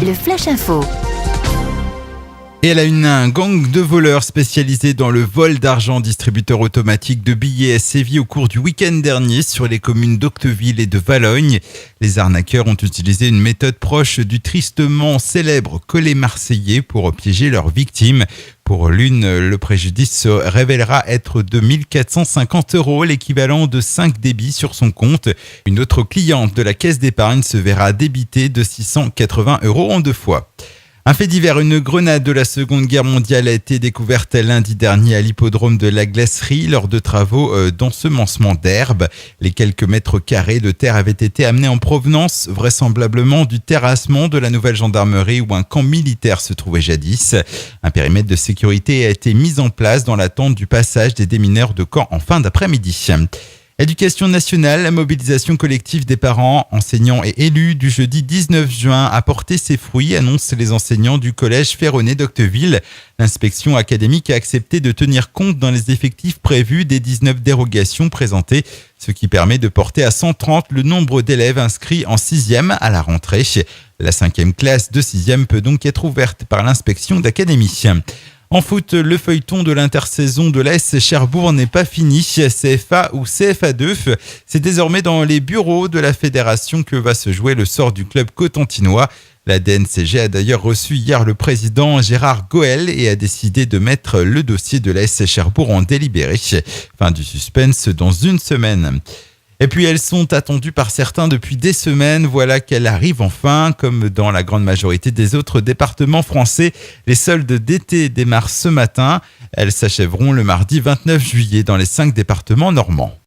le Flash Info. Et elle a un gang de voleurs spécialisé dans le vol d'argent, distributeur automatique de billets, a sévi au cours du week-end dernier sur les communes d'Octeville et de Valognes. Les arnaqueurs ont utilisé une méthode proche du tristement célèbre collet marseillais pour piéger leurs victimes. Pour l'une, le préjudice se révélera être de 1 450 €, l'équivalent de 5 débits sur son compte. Une autre cliente de la caisse d'épargne se verra débiter de 680 € en 2 fois. Un fait divers, une grenade de la Seconde Guerre mondiale a été découverte lundi dernier à l'hippodrome de la Glacerie lors de travaux d'ensemencement d'herbe. Les quelques mètres carrés de terre avaient été amenés en provenance vraisemblablement du terrassement de la nouvelle gendarmerie où un camp militaire se trouvait jadis. Un périmètre de sécurité a été mis en place dans l'attente du passage des démineurs de camp en fin d'après-midi. Éducation nationale, la mobilisation collective des parents, enseignants et élus du jeudi 19 juin a porté ses fruits, annoncent les enseignants du collège Ferronnet d'Octeville. L'inspection académique a accepté de tenir compte dans les effectifs prévus des 19 dérogations présentées, ce qui permet de porter à 130 le nombre d'élèves inscrits en 6e à la rentrée. La 5e classe de 6e peut donc être ouverte par l'inspection d'académie. En foot, le feuilleton de l'intersaison de l'AS Cherbourg n'est pas fini. CFA ou CFA2, c'est désormais dans les bureaux de la fédération que va se jouer le sort du club cotentinois. La DNCG a d'ailleurs reçu hier le président Gérard Goël et a décidé de mettre le dossier de l'AS Cherbourg en délibéré. Fin du suspense dans une semaine. Et puis elles sont attendues par certains depuis des semaines. Voilà qu'elles arrivent enfin. Comme dans la grande majorité des autres départements français, les soldes d'été démarrent ce matin. Elles s'achèveront le mardi 29 juillet dans les 5 départements normands.